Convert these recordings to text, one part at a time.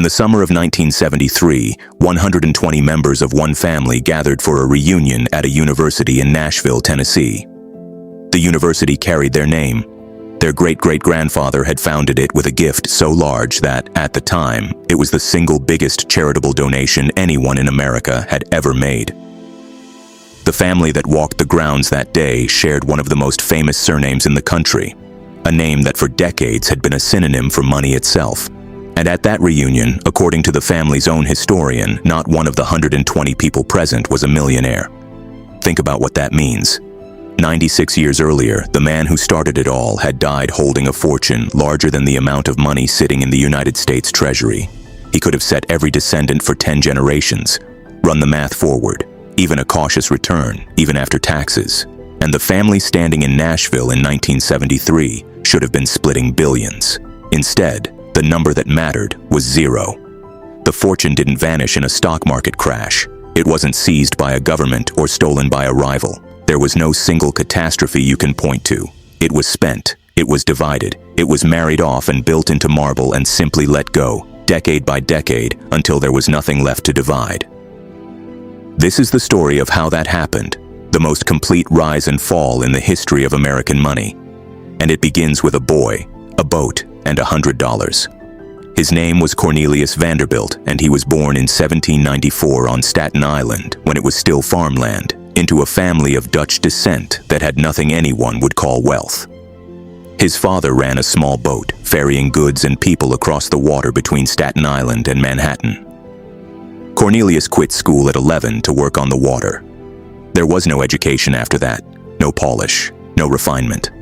the summer of 1973, 120 members of one family gathered for a reunion at a university in Nashville, Tennessee. The university carried their name. Their great-great-grandfather had founded it with a gift so large that, at the time, it was the single biggest charitable donation anyone in America had ever made. The family that walked the grounds that day shared one of the most famous surnames in the country, a name that for decades had been a synonym for money itself. And at that reunion, according to the family's own historian, not one of the 120 people present was a millionaire. Think about what that means. 96 years earlier, the man who started it all had died holding a fortune larger than the amount of money sitting in the United States Treasury. He could have set every descendant for 10 generations, run the math forward, even a cautious return, even after taxes. And the family standing in Nashville in 1973 should have been splitting billions. Instead, the number that mattered was zero. The fortune didn't vanish in a stock market crash. It wasn't seized by a government or stolen by a rival. There was no single catastrophe you can point to. It was spent, it was divided, it was married off and built into marble and simply let go, decade by decade, until there was nothing left to divide. This is the story of how that happened, the most complete rise and fall in the history of American money. And it begins with a boy, a boat, and $100. His name was Cornelius Vanderbilt, and he was born in 1794 on Staten Island, when it was still farmland, into a family of Dutch descent that had nothing anyone would call wealth. His father ran a small boat, ferrying goods and people across the water between Staten Island and Manhattan. Cornelius quit school at 11 to work on the water. There was no education after that, no polish, no refinement.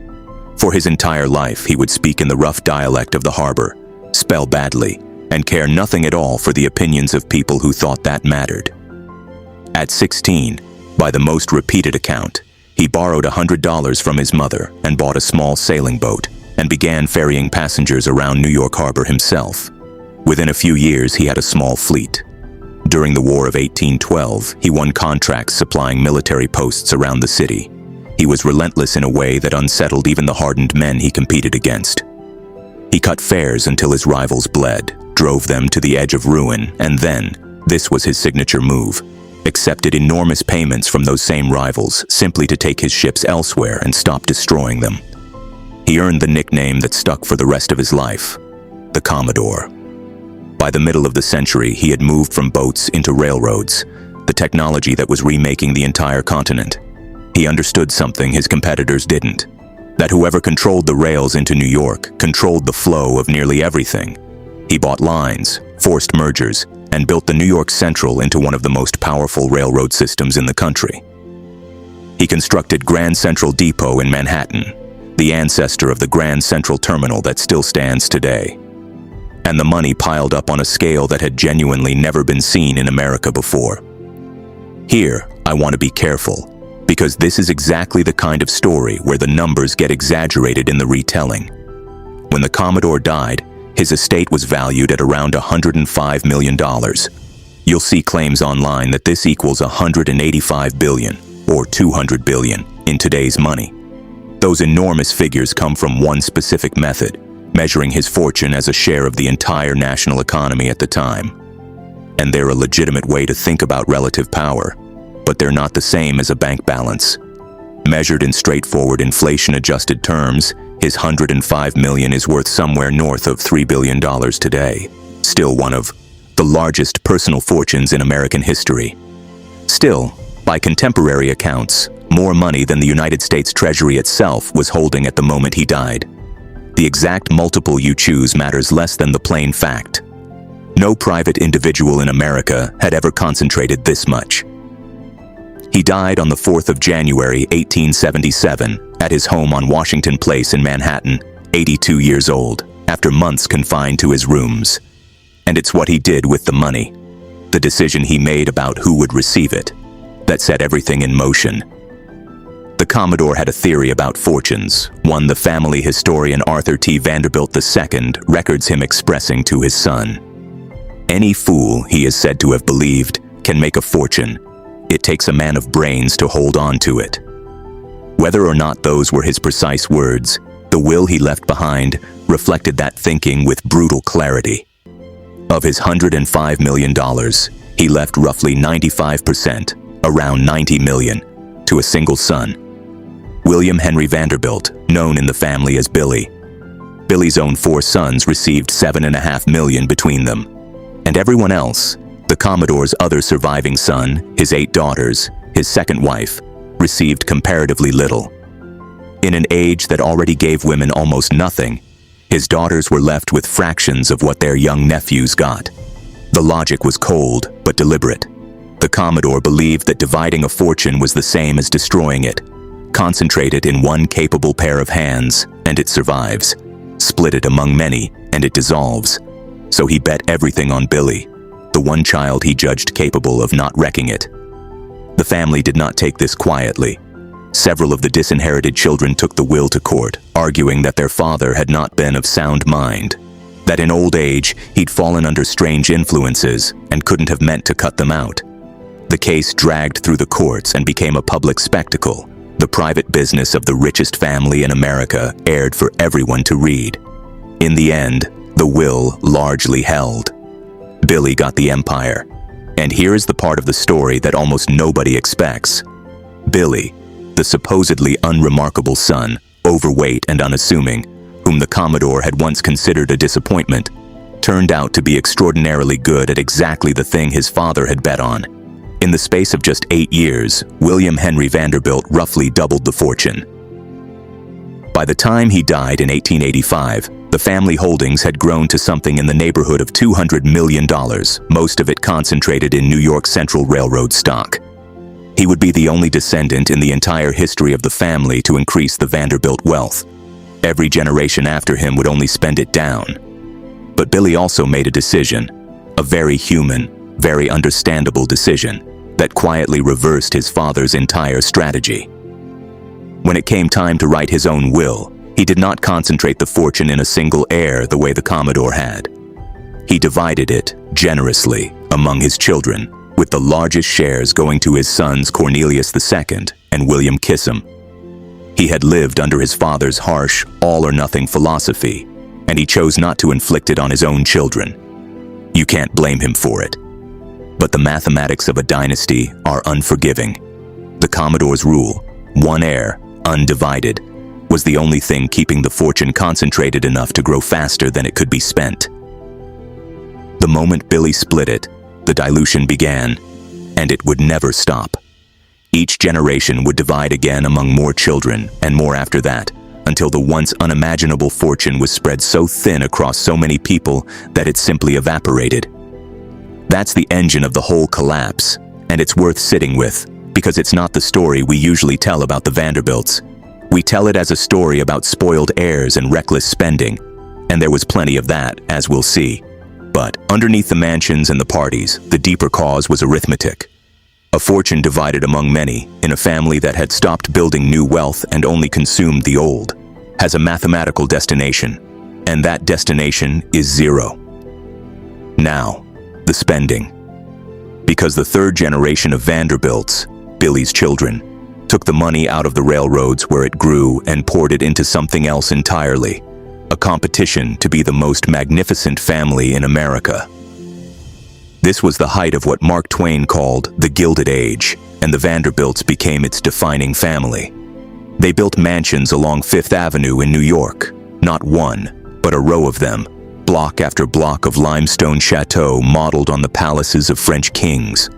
For his entire life, he would speak in the rough dialect of the harbor, spell badly, and care nothing at all for the opinions of people who thought that mattered. At 16, by the most repeated account, he borrowed $100 from his mother and bought a small sailing boat and began ferrying passengers around New York Harbor himself. Within a few years, he had a small fleet. During the War of 1812, he won contracts supplying military posts around the city. He was relentless in a way that unsettled even the hardened men he competed against. He cut fares until his rivals bled, drove them to the edge of ruin, and then, this was his signature move, accepted enormous payments from those same rivals simply to take his ships elsewhere and stop destroying them. He earned the nickname that stuck for the rest of his life, the Commodore. By the middle of the century, he had moved from boats into railroads, the technology that was remaking the entire continent. He understood something his competitors didn't, that whoever controlled the rails into New York controlled the flow of nearly everything. He bought lines, forced mergers, and built the New York Central into one of the most powerful railroad systems in the country. He constructed Grand Central Depot in Manhattan, the ancestor of the Grand Central Terminal that still stands today. And the money piled up on a scale that had genuinely never been seen in America before. Here, I want to be careful, because this is exactly the kind of story where the numbers get exaggerated in the retelling. When the Commodore died, his estate was valued at around $105 million. You'll see claims online that this equals $185 billion, or $200 billion, in today's money. Those enormous figures come from one specific method, measuring his fortune as a share of the entire national economy at the time. And they're a legitimate way to think about relative power, but they're not the same as a bank balance. Measured in straightforward inflation-adjusted terms, his $105 million is worth somewhere north of $3 billion today, still one of the largest personal fortunes in American history. Still, by contemporary accounts, more money than the United States Treasury itself was holding at the moment he died. The exact multiple you choose matters less than the plain fact. No private individual in America had ever concentrated this much. He died on the 4th of January, 1877, at his home on Washington Place in Manhattan, 82 years old, after months confined to his rooms. And it's what he did with the money, the decision he made about who would receive it, that set everything in motion. The Commodore had a theory about fortunes, one the family historian Arthur T. Vanderbilt II records him expressing to his son. Any fool, he is said to have believed, can make a fortune. It takes a man of brains to hold on to it. Whether or not those were his precise words, the will he left behind reflected that thinking with brutal clarity. Of his $105 million, he left roughly 95%, around 90 million, to a single son, William Henry Vanderbilt, known in the family as Billy. Billy's own 4 sons received $7.5 million between them, and everyone else, the Commodore's other surviving son, his 8 daughters, his second wife, received comparatively little. In an age that already gave women almost nothing, his daughters were left with fractions of what their young nephews got. The logic was cold but deliberate. The Commodore believed that dividing a fortune was the same as destroying it. Concentrate it in one capable pair of hands, and it survives. Split it among many, and it dissolves. So he bet everything on Billy, the one child he judged capable of not wrecking it. The family did not take this quietly. Several of the disinherited children took the will to court, arguing that their father had not been of sound mind, that in old age he'd fallen under strange influences and couldn't have meant to cut them out. The case dragged through the courts and became a public spectacle. The private business of the richest family in America aired for everyone to read. In the end, the will largely held. Billy got the empire. And here is the part of the story that almost nobody expects. Billy, the supposedly unremarkable son, overweight and unassuming, whom the Commodore had once considered a disappointment, turned out to be extraordinarily good at exactly the thing his father had bet on. In the space of just 8 years, William Henry Vanderbilt roughly doubled the fortune. By the time he died in 1885, the family holdings had grown to something in the neighborhood of $200 million, most of it concentrated in New York Central Railroad stock. He would be the only descendant in the entire history of the family to increase the Vanderbilt wealth. Every generation after him would only spend it down. But Billy also made a decision, a very human, very understandable decision, that quietly reversed his father's entire strategy. When it came time to write his own will, he did not concentrate the fortune in a single heir the way the Commodore had. He divided it generously among his children, with the largest shares going to his sons Cornelius II and William Kissam. He had lived under his father's harsh, all-or-nothing philosophy, and he chose not to inflict it on his own children. You can't blame him for it. But the mathematics of a dynasty are unforgiving. The Commodore's rule, one heir, undivided, was the only thing keeping the fortune concentrated enough to grow faster than it could be spent. The moment Billy split it, the dilution began, and it would never stop. Each generation would divide again among more children, and more after that, until the once unimaginable fortune was spread so thin across so many people that it simply evaporated. That's the engine of the whole collapse, and it's worth sitting with, because it's not the story we usually tell about the Vanderbilts. We tell it as a story about spoiled heirs and reckless spending, and there was plenty of that, as we'll see. But underneath the mansions and the parties, the deeper cause was arithmetic. A fortune divided among many, in a family that had stopped building new wealth and only consumed the old, has a mathematical destination, and that destination is zero. Now, the spending. Because the third generation of Vanderbilts, Billy's children, took the money out of the railroads where it grew and poured it into something else entirely, a competition to be the most magnificent family in America. This was the height of what Mark Twain called the Gilded Age, and the Vanderbilts became its defining family. They built mansions along Fifth Avenue in New York, not one, but a row of them, block after block of limestone chateaux modeled on the palaces of French kings.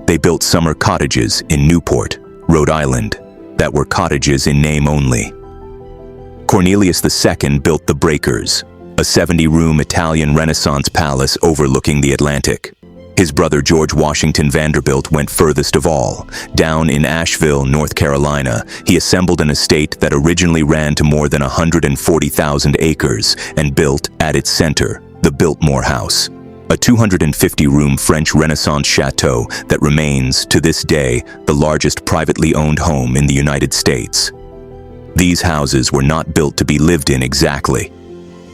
They built summer cottages in Newport, Rhode Island, that were cottages in name only. Cornelius II built the Breakers, a 70-room Italian Renaissance palace overlooking the Atlantic. His brother George Washington Vanderbilt went furthest of all. Down in Asheville, North Carolina, he assembled an estate that originally ran to more than 140,000 acres and built, at its center, the Biltmore House, a 250-room French Renaissance chateau that remains, to this day, the largest privately owned home in the United States. These houses were not built to be lived in exactly.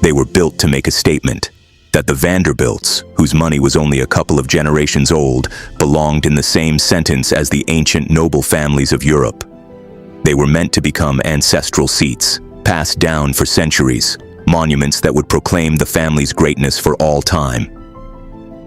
They were built to make a statement that the Vanderbilts, whose money was only a couple of generations old, belonged in the same sentence as the ancient noble families of Europe. They were meant to become ancestral seats, passed down for centuries, monuments that would proclaim the family's greatness for all time.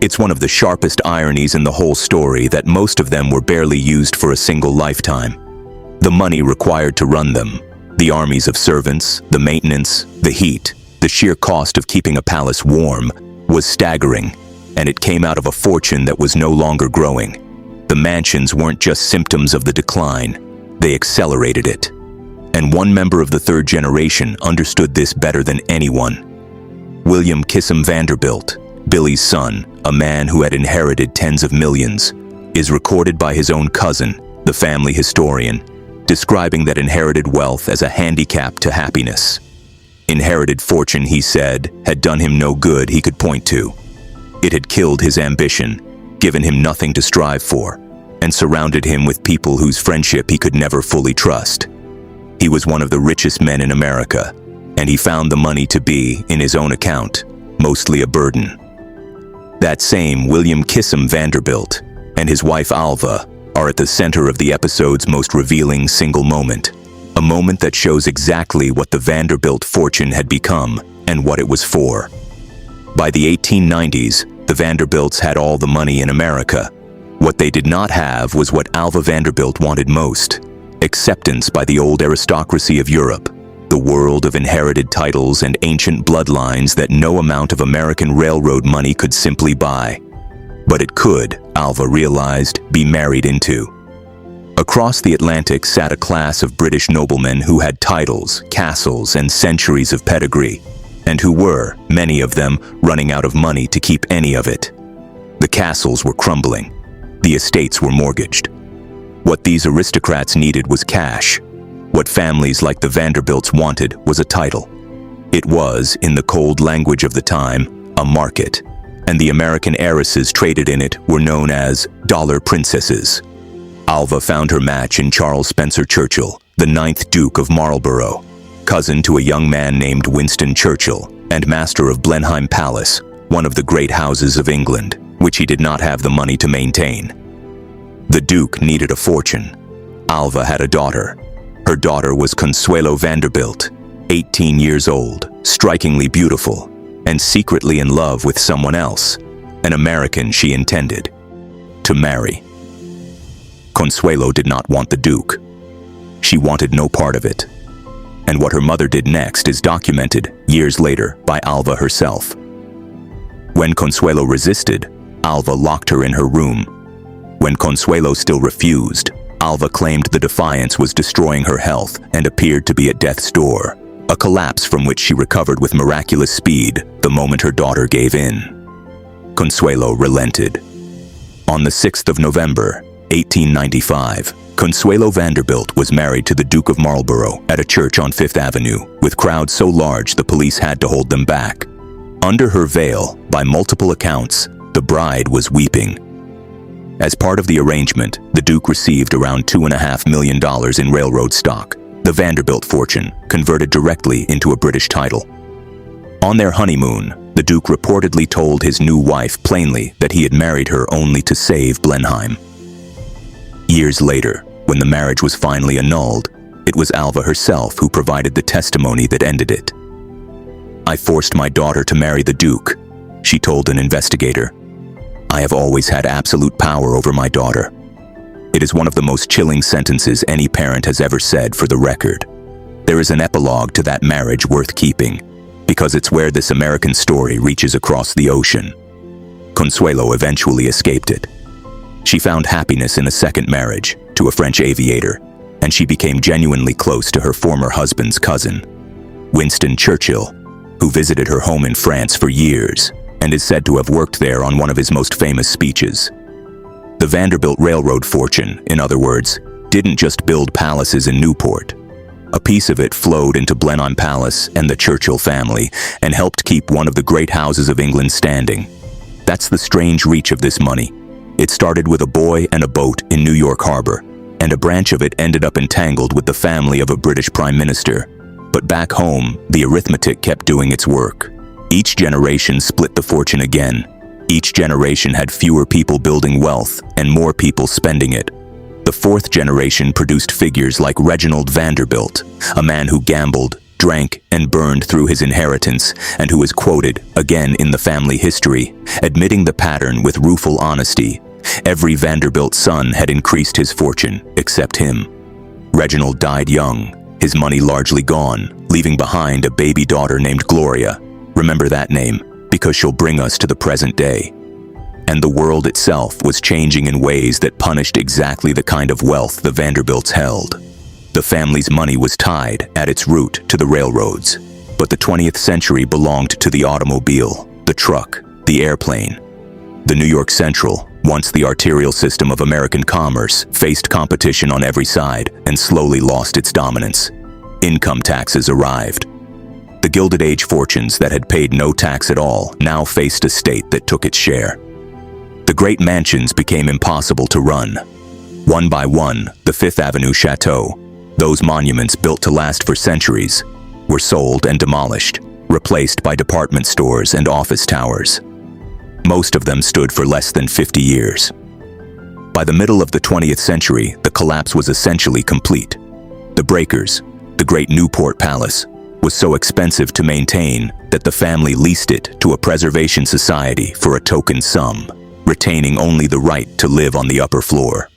It's one of the sharpest ironies in the whole story that most of them were barely used for a single lifetime. The money required to run them, the armies of servants, the maintenance, the heat, the sheer cost of keeping a palace warm, was staggering, and it came out of a fortune that was no longer growing. The mansions weren't just symptoms of the decline, they accelerated it. And one member of the third generation understood this better than anyone. William Kissam Vanderbilt, Billy's son, a man who had inherited tens of millions, is recorded by his own cousin, the family historian, describing that inherited wealth as a handicap to happiness. Inherited fortune, he said, had done him no good he could point to. It had killed his ambition, given him nothing to strive for, and surrounded him with people whose friendship he could never fully trust. He was one of the richest men in America, and he found the money to be, in his own account, mostly a burden. That same William Kissam Vanderbilt and his wife Alva are at the center of the episode's most revealing single moment, a moment that shows exactly what the Vanderbilt fortune had become and what it was for. By the 1890s, the Vanderbilts had all the money in America. What they did not have was what Alva Vanderbilt wanted most: acceptance by the old aristocracy of Europe, the world of inherited titles and ancient bloodlines that no amount of American railroad money could simply buy. But it could, Alva realized, be married into. Across the Atlantic sat a class of British noblemen who had titles, castles, and centuries of pedigree, and who were, many of them, running out of money to keep any of it. The castles were crumbling. The estates were mortgaged. What these aristocrats needed was cash. What families like the Vanderbilts wanted was a title. It was, in the cold language of the time, a market, and the American heiresses traded in it were known as dollar princesses. Alva found her match in Charles Spencer Churchill, the 9th Duke of Marlborough, cousin to a young man named Winston Churchill, and master of Blenheim Palace, one of the great houses of England, which he did not have the money to maintain. The Duke needed a fortune. Alva had a daughter. Her daughter was Consuelo Vanderbilt, 18 years old, strikingly beautiful, and secretly in love with someone else, an American she intended to marry. Consuelo did not want the Duke. She wanted no part of it. And what her mother did next is documented, years later, by Alva herself. When Consuelo resisted, Alva locked her in her room. When Consuelo still refused, Alva claimed the defiance was destroying her health and appeared to be at death's door, a collapse from which she recovered with miraculous speed the moment her daughter gave in. Consuelo relented. On the 6th of November, 1895, Consuelo Vanderbilt was married to the Duke of Marlborough at a church on Fifth Avenue, with crowds so large the police had to hold them back. Under her veil, by multiple accounts, the bride was weeping. As part of the arrangement, the Duke received around $2.5 million in railroad stock, the Vanderbilt fortune, converted directly into a British title. On their honeymoon, the Duke reportedly told his new wife plainly that he had married her only to save Blenheim. Years later, when the marriage was finally annulled, it was Alva herself who provided the testimony that ended it. "I forced my daughter to marry the Duke," she told an investigator. "I have always had absolute power over my daughter." It is one of the most chilling sentences any parent has ever said, for the record. There is an epilogue to that marriage worth keeping, because it's where this American story reaches across the ocean. Consuelo eventually escaped it. She found happiness in a second marriage, to a French aviator, and she became genuinely close to her former husband's cousin, Winston Churchill, who visited her home in France for years and is said to have worked there on one of his most famous speeches. The Vanderbilt Railroad fortune, in other words, didn't just build palaces in Newport. A piece of it flowed into Blenheim Palace and the Churchill family and helped keep one of the great houses of England standing. That's the strange reach of this money. It started with a boy and a boat in New York Harbor, and a branch of it ended up entangled with the family of a British Prime Minister. But back home, the arithmetic kept doing its work. Each generation split the fortune again. Each generation had fewer people building wealth and more people spending it. The fourth generation produced figures like Reginald Vanderbilt, a man who gambled, drank and burned through his inheritance, and who is quoted, again in the family history, admitting the pattern with rueful honesty. Every Vanderbilt son had increased his fortune, except him. Reginald died young, his money largely gone, leaving behind a baby daughter named Gloria. Remember that name, because she'll bring us to the present day. And the world itself was changing in ways that punished exactly the kind of wealth the Vanderbilts held. The family's money was tied, at its root, to the railroads. But the 20th century belonged to the automobile, the truck, the airplane. The New York Central, once the arterial system of American commerce, faced competition on every side and slowly lost its dominance. Income taxes arrived. The Gilded Age fortunes that had paid no tax at all now faced a state that took its share. The great mansions became impossible to run. One by one, the Fifth Avenue Chateau, those monuments built to last for centuries, were sold and demolished, replaced by department stores and office towers. Most of them stood for less than 50 years. By the middle of the 20th century, the collapse was essentially complete. The breakers, the great Newport Palace, was so expensive to maintain that the family leased it to a preservation society for a token sum, retaining only the right to live on the upper floor.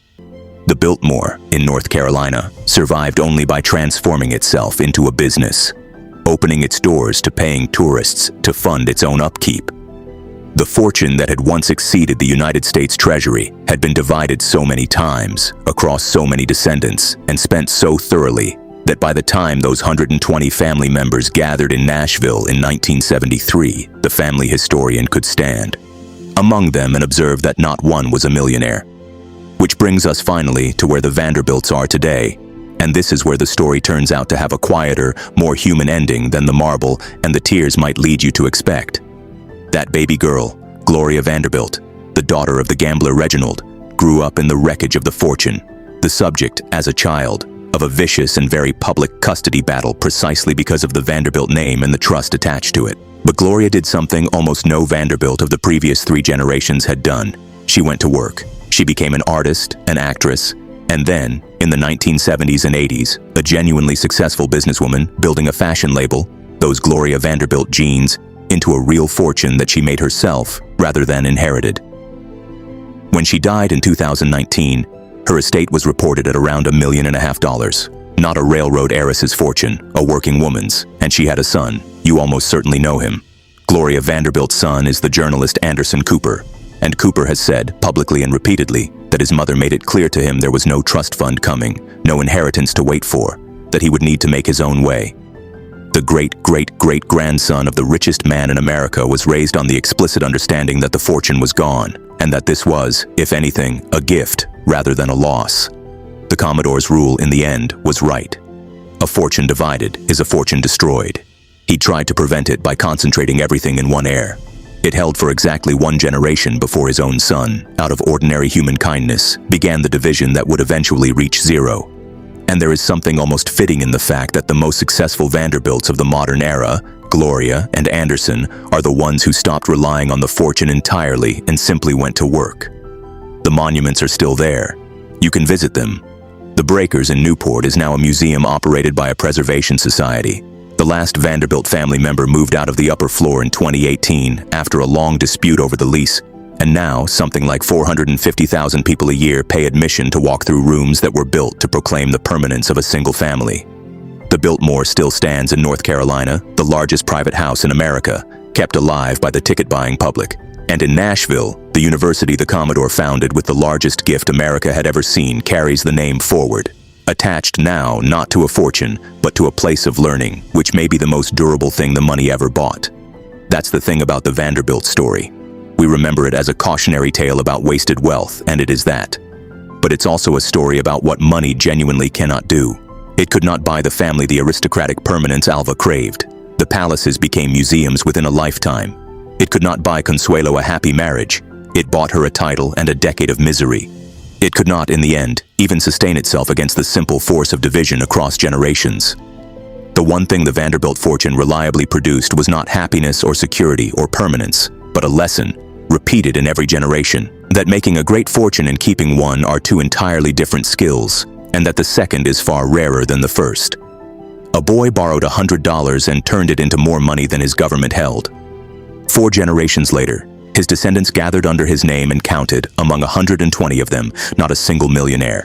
The Biltmore, in North Carolina, survived only by transforming itself into a business, opening its doors to paying tourists to fund its own upkeep. The fortune that had once exceeded the United States Treasury had been divided so many times, across so many descendants, and spent so thoroughly that by the time those 120 family members gathered in Nashville in 1973, the family historian could stand among them and observe that not one was a millionaire. Which brings us finally to where the Vanderbilts are today, and this is where the story turns out to have a quieter, more human ending than the marble and the tears might lead you to expect. That baby girl, Gloria Vanderbilt, the daughter of the gambler Reginald, grew up in the wreckage of the fortune, the subject, as a child, of a vicious and very public custody battle precisely because of the Vanderbilt name and the trust attached to it. But Gloria did something almost no Vanderbilt of the previous 3 generations had done. She went to work. She became an artist, an actress, and then, in the 1970s and 80s, a genuinely successful businesswoman building a fashion label, those Gloria Vanderbilt genes, into a real fortune that she made herself rather than inherited. When she died in 2019, her estate was reported at around $1.5 million. Not a railroad heiress's fortune, a working woman's, and she had a son. You almost certainly know him. Gloria Vanderbilt's son is the journalist Anderson Cooper. And Cooper has said, publicly and repeatedly, that his mother made it clear to him there was no trust fund coming, no inheritance to wait for, that he would need to make his own way. The great-great-great-grandson of the richest man in America was raised on the explicit understanding that the fortune was gone, and that this was, if anything, a gift rather than a loss. The Commodore's rule in the end was right. A fortune divided is a fortune destroyed. He tried to prevent it by concentrating everything in one heir. It held for exactly 1 generation before his own son, out of ordinary human kindness, began the division that would eventually reach 0. And there is something almost fitting in the fact that the most successful Vanderbilts of the modern era, Gloria and Anderson, are the ones who stopped relying on the fortune entirely and simply went to work. The monuments are still there. You can visit them. The Breakers in Newport is now a museum operated by a preservation society. The last Vanderbilt family member moved out of the upper floor in 2018 after a long dispute over the lease, and now something like 450,000 people a year pay admission to walk through rooms that were built to proclaim the permanence of a single family. The Biltmore still stands in North Carolina, the largest private house in America, kept alive by the ticket-buying public. And in Nashville, the university the Commodore founded with the largest gift America had ever seen carries the name forward. Attached now not to a fortune, but to a place of learning, which may be the most durable thing the money ever bought. That's the thing about the Vanderbilt story. We remember it as a cautionary tale about wasted wealth, and it is that. But it's also a story about what money genuinely cannot do. It could not buy the family the aristocratic permanence Alva craved. The palaces became museums within a lifetime. It could not buy Consuelo a happy marriage. It bought her a title and a decade of misery. It could not, in the end, even sustain itself against the simple force of division across generations. The one thing the Vanderbilt fortune reliably produced was not happiness or security or permanence, but a lesson, repeated in every generation, that making a great fortune and keeping one are 2 entirely different skills, and that the second is far rarer than the first. A boy borrowed $100 and turned it into more money than his government held. 4 generations later, his descendants gathered under his name and counted, among 120 of them, not a single millionaire.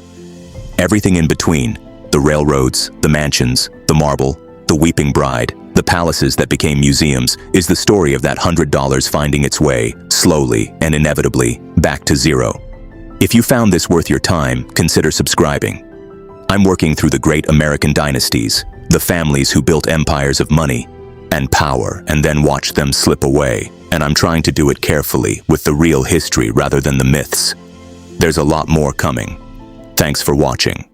Everything in between, the railroads, the mansions, the marble, the weeping bride, the palaces that became museums, is the story of that $100 finding its way, slowly and inevitably, back to zero. If you found this worth your time, consider subscribing. I'm working through the great American dynasties, the families who built empires of money and power and then watched them slip away, and I'm trying to do it carefully with the real history rather than the myths. There's a lot more coming. Thanks for watching.